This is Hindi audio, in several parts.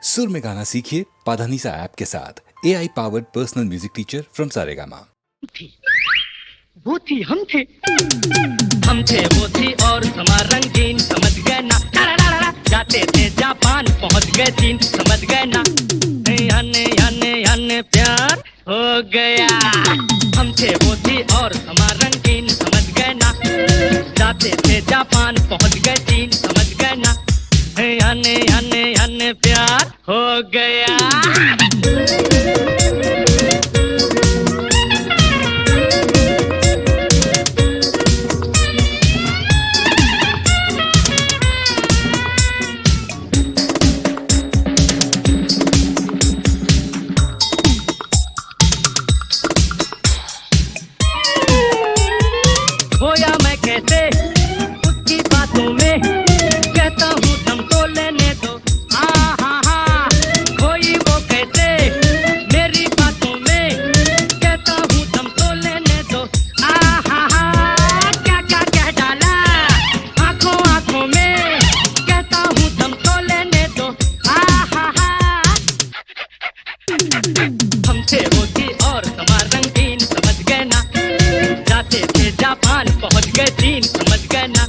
सुर में गाना सीखिए पाधानीसा ऐप के साथ। AI powered personal music teacher from Saregama. वो थी हम थे वो थी और समा रंगीन, समझ गए ना। जाते थे जापान पहुंच गए चीन, समझ गए ना। याने याने याने प्यार हो गया। हम थे वो थी और समा रंगीन, समझ गए ना। जाते थे जापान पहुंच गए चीन, समझ गए ना। याने याने याने प्यार हो गया। खोया मैं कैसे उसकी बातों में, कहता हूँ दम तो लेने दो। हा खोई वो कैसे मेरी बातों में, कहता हूँ दम तो लेने दो। क्या क्या कह डाला आंखों आंखों में, कहता हूँ दम तो लेने दो। हमसे होती और समा रंगीन, समझ गए ना। जाते थे जापान पहुंच गए चीन, समझ गए ना।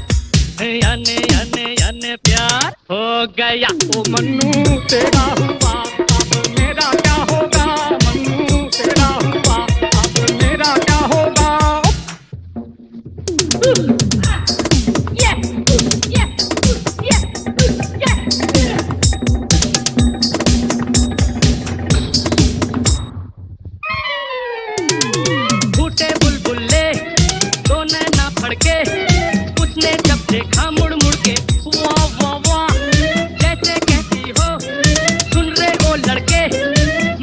याने याने याने प्यार हो गया। ओ मन्नू तेरा हुआ अब मेरा क्या होगा, मन्नू तेरा हुआ अब मेरा क्या होगा। फूटे बुलबुल्ले दो नैना फड़के, उसने जब देखा मुड़ मुड़ के। वाह वाह वाह जैसे कहती हो सुन रहे हो लड़के,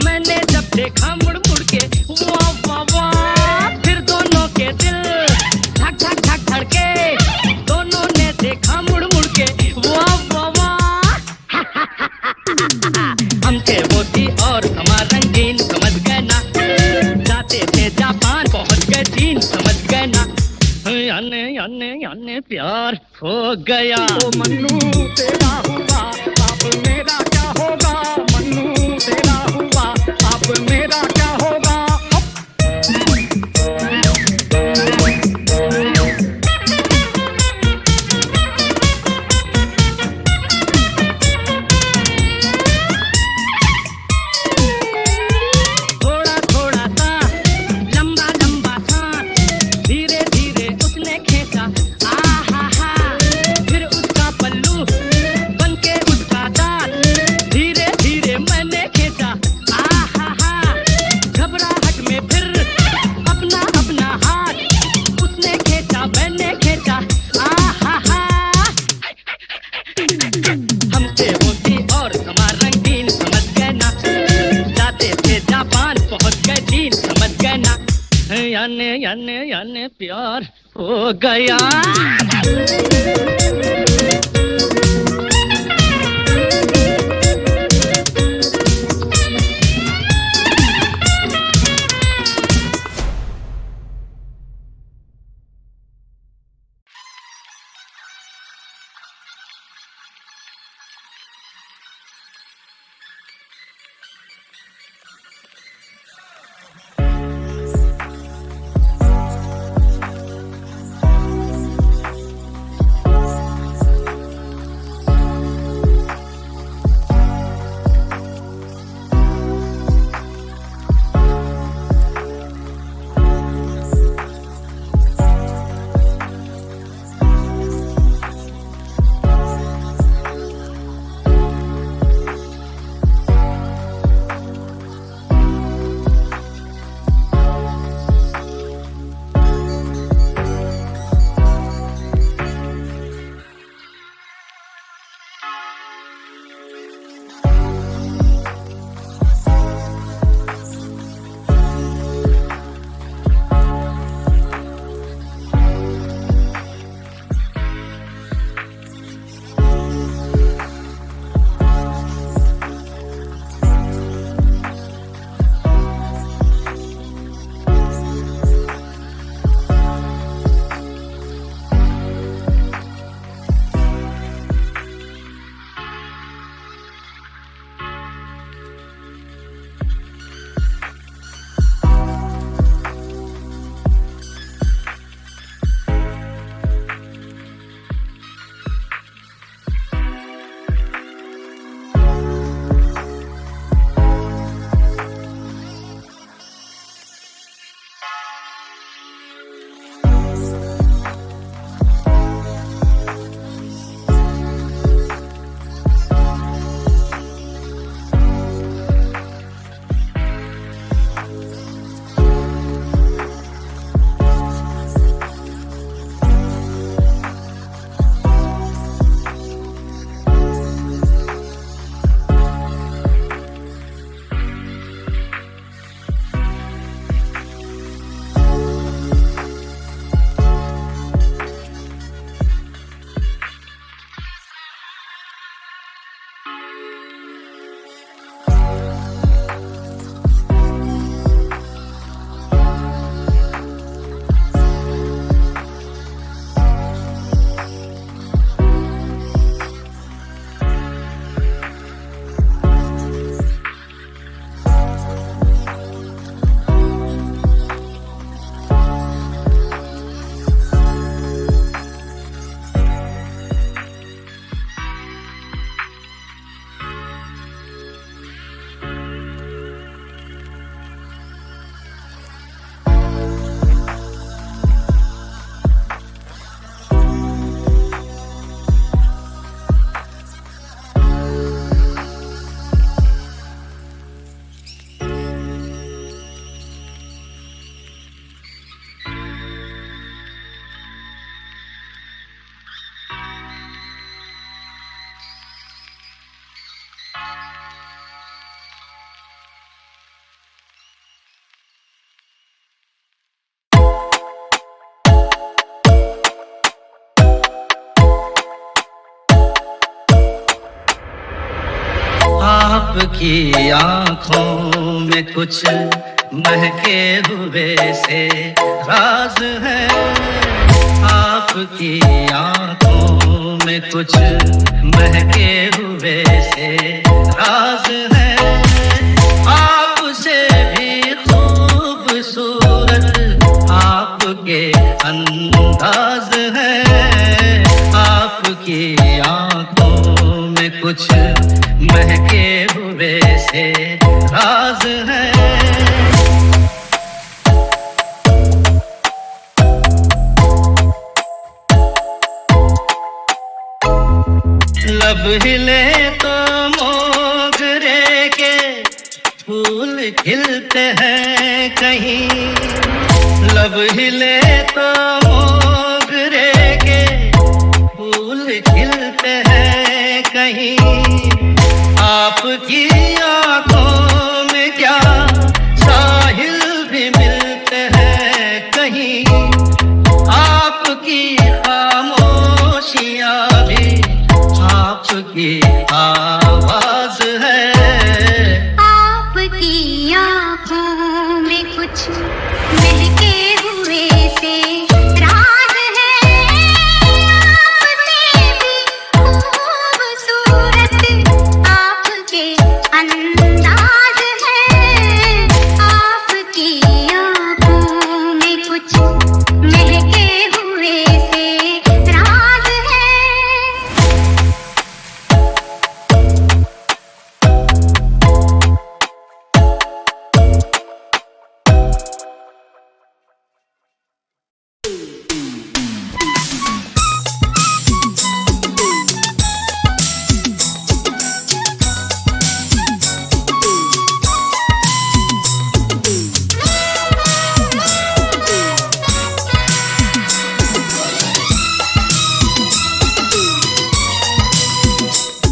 मैंने जब देखा मुड़ मुड़ के। वाह वाह वाह फिर दोनों के दिल धक धक धक धड़के, दोनों ने देखा मुड़ मुड़ के। वाह वाह वाह हम थे वो थी और समा रंगीन, समझ गए ना। जाते थे जापान पहुंच गए चीन, समझ गए ना। याने याने याने प्यार हो गया। ओ मन्नू तेरा हुआ अब मेरा क्या होगा, मन्नू तेरा हुआ अब मेरा क्या होगा। थोड़ा थोड़ा सा लंबा लंबा सांस, धीरे धीरे उसने खींचा। फिर उसका पल्लू बनके उसका दांत, धीरे धीरे मैंने खींचा। घबराहट में फिर अपना अपना हाथ उसने खींचा, मैंने खींचा। हमसे होती और समा रंगीन, समझ गए ना। जाते थे जापान पहुंच गए चीन, समझ गए ना। याने याने याने प्यार हो गया। आपकी आंखों में कुछ महके हुए से राज है, आपकी आंखों में कुछ महके हुए से राज है, आपसे भी खूबसूरत आपके अंदाज है, आपकी आंखों में कुछ महके हुए से राज है। लब हिले तो मोगरे के फूल खिलते हैं कहीं, लब हिले तो मोगरे के फूल खिलते हैं कहीं, आपकी आंखों में क्या साहिल भी मिलते हैं कहीं, आपकी खामोशियां भी आपकी आवाज है, आपकी आंखों में कुछ महके हुए से राज है, आपसे भी खूबसूरत आपके अंदाज है, आपकी आंखों में कुछ महके हुए से राज है।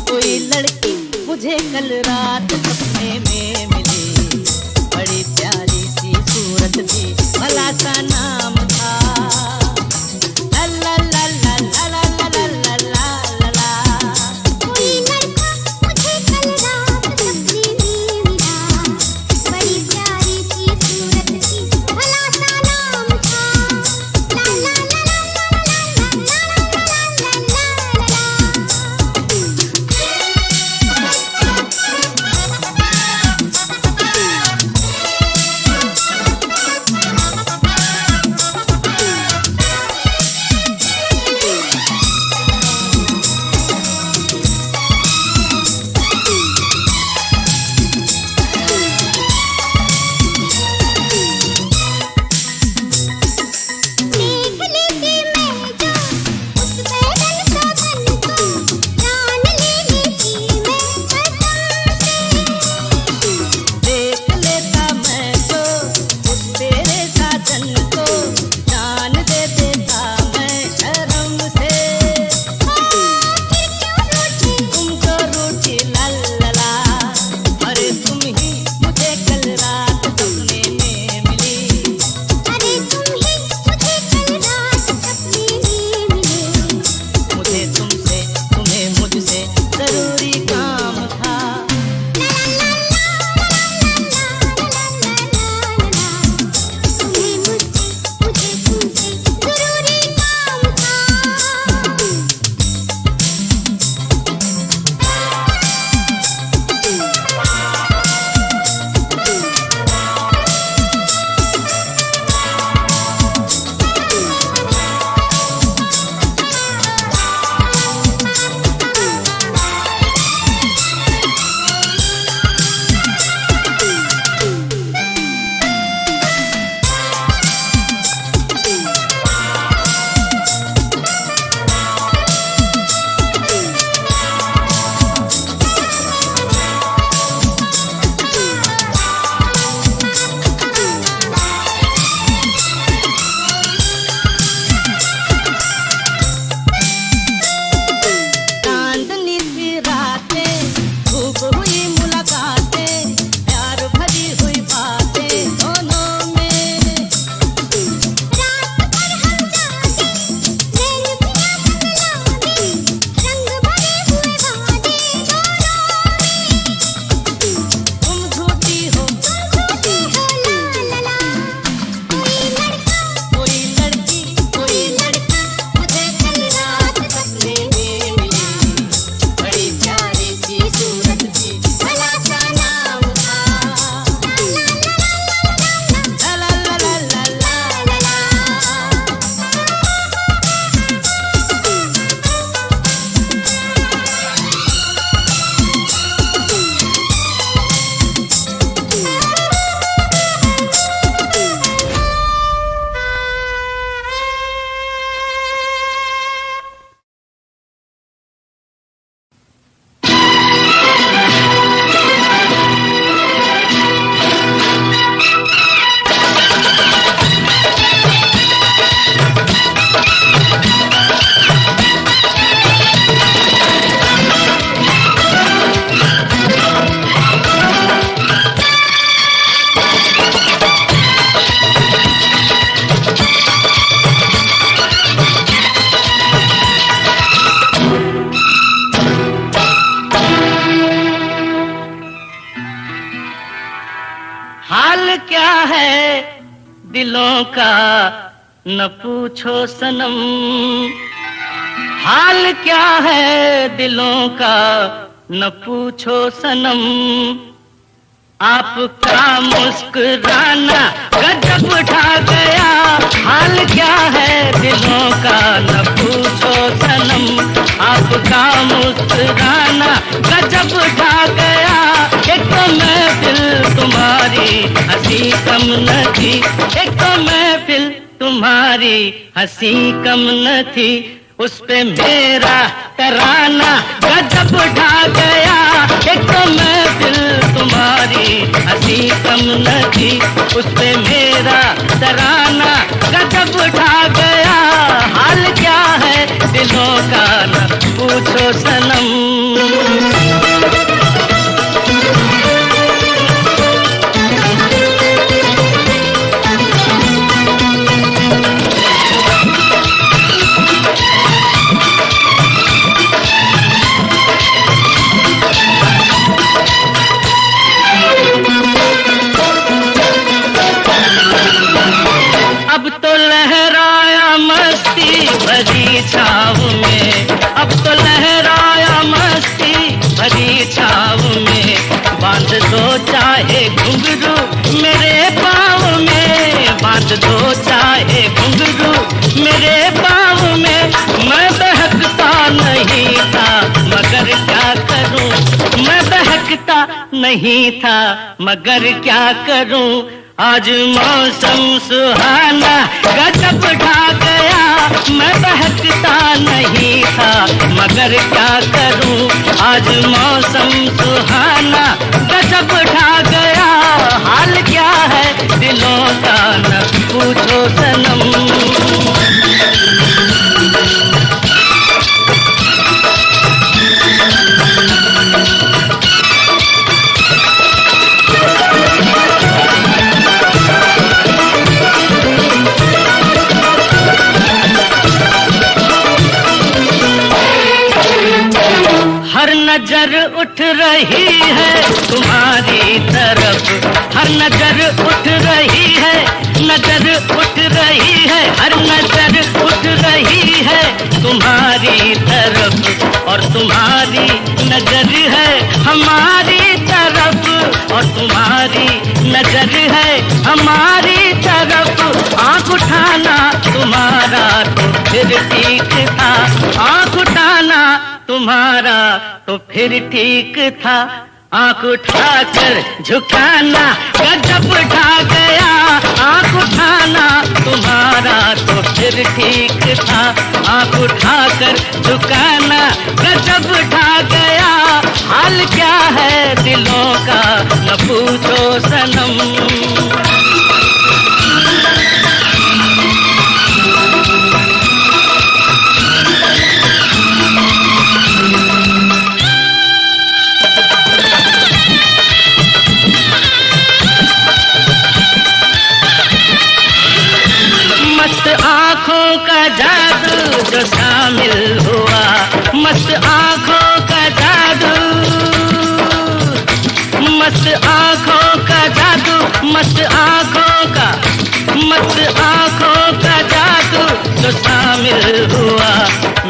कोई लड़की मुझे कल रात सपने में मिली, बड़ी प्यारी सी सूरत थी, भला सा नाम था ला ला ला ला ला ला ला ला ला ला। कोई लड़का मुझे कल रात सपने में मिला, बड़ी प्यारी सी सूरत थी, भला सा नाम था ला ला ला ला ला ला ला ला ला। हाल क्या है दिलों का न पूछो सनम, हाल क्या है दिलों का न पूछो सनम। आपका मुस्कुराना गजब ढा गया, हाल क्या है दिलों का न पूछो सनम। आपका मुस्कुराना गजब ढा गया, एक तो महफिल तुम्हारी हंसी कम न थी, एक तो महफिल तुम्हारी हंसी कम न थी। उस पे मेरा तराना गजब ढा गया, एक तो महफिल तुम्हारी हंसी कम न थी। उस पे मेरा तराना गजब ढा गया, हाल क्या है दिलों का न पूछो सनम। अब तो लहराया मस्ती भरी छाव में, अब तो लहराया मस्ती भरी छाव में। बांध दो चाहे घुंघरू मेरे पाँव में, बांध दो चाहे घुंघरू मेरे पाँव में। मैं बहकता नहीं था मगर क्या करूं, मैं बहकता नहीं था मगर क्या करूं। आज मौसम सुहाना गजब ढा गया, मैं बहकता नहीं था मगर क्या करूं। आज मौसम सुहाना गजब ढा गया, हाल क्या है दिलों का न पूछो सनम। हर नजर उठ रही है तुम्हारी तरफ, हर नजर उठ रही है, नजर उठ रही है, हर नजर उठ रही है तुम्हारी तरफ। और तुम्हारी नजर है हमारी तरफ, और तुम्हारी नजर है हमारी तरफ। आँख उठाना तुम्हारा तो फिर ठीक था, आँख उठाना तुम्हारा तो फिर ठीक था। आँख उठाकर झुकाना गजब ढा गया, आँख उठाना तुम्हारा तो फिर ठीक था। आँख उठाकर झुकाना गजब ढा गया, हाल क्या है दिलों का न पूछो सनम। मस्त आँखों का जादू जो शामिल हुआ, मस्त आँखों का जादू, मस्त आँखों का जादू, मस्त आँखों का, मस्त आँखों का जादू जो शामिल हुआ।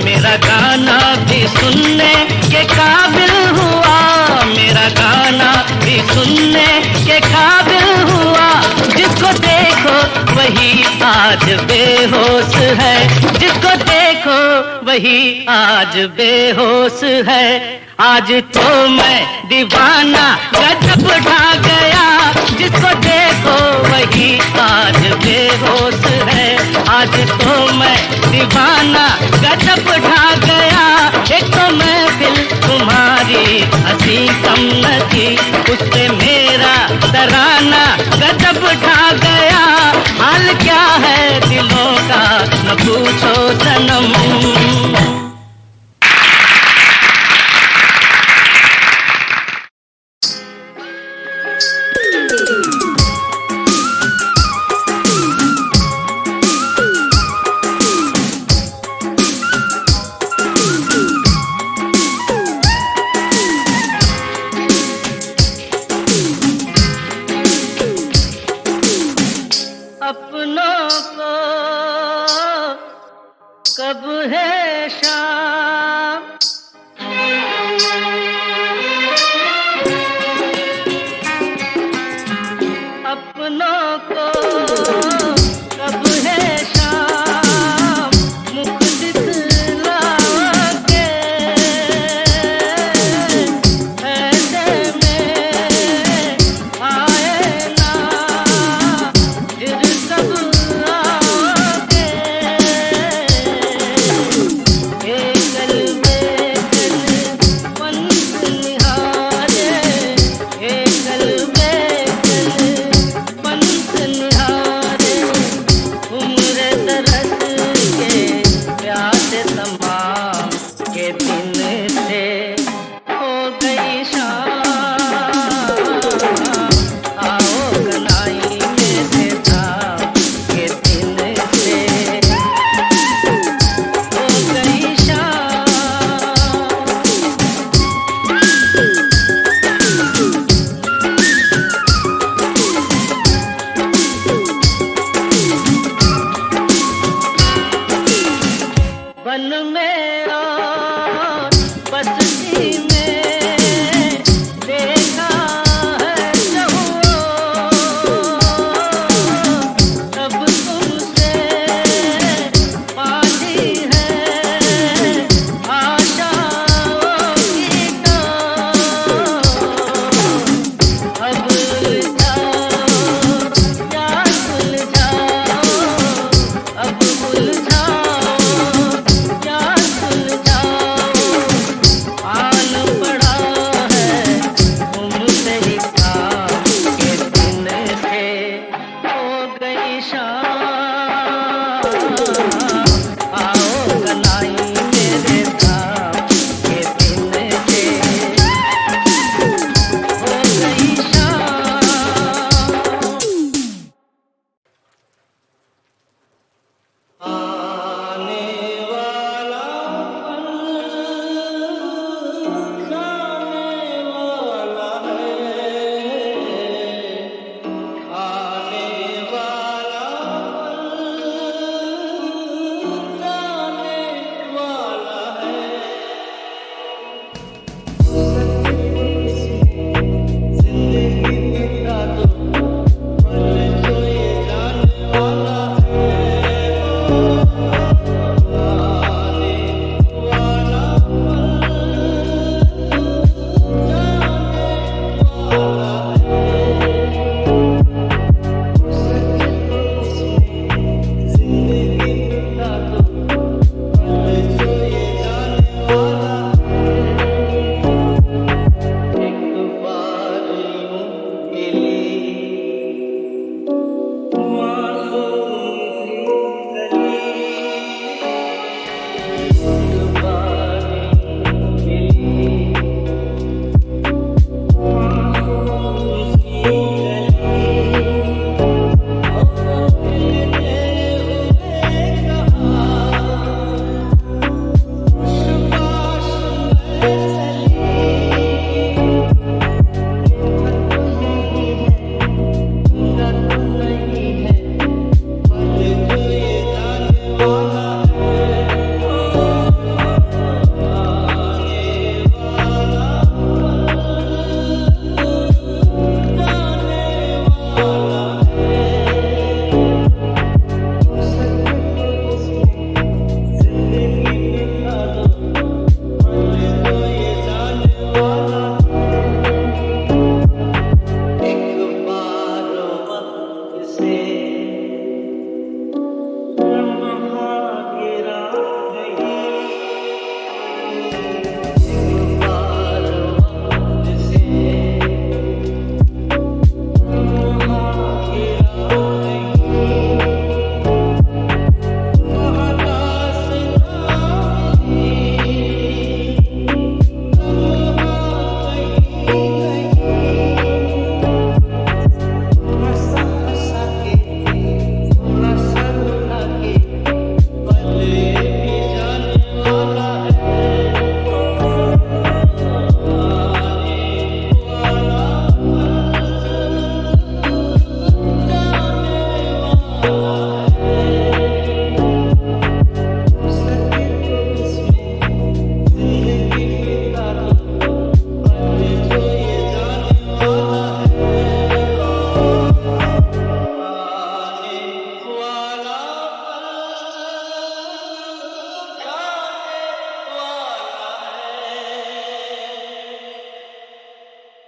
मेरा गाना भी सुनने के काबिल हुआ, मेरा गाना भी सुनने के काबिल हुआ। जिसको देखो वही आज बेहोश है, जिसको देखो वही आज बेहोश है। आज तो मैं दीवाना गजब ढा गया, जिसको देखो वही आज बेहोश है। आज तो मैं दीवाना गजब ढा गया, एक तो महफिल तुम्हारी हंसी कम न थी। उससे मेरा तराना गजब ढा गया, हाल क्या है दिलों का न पूछो सनम।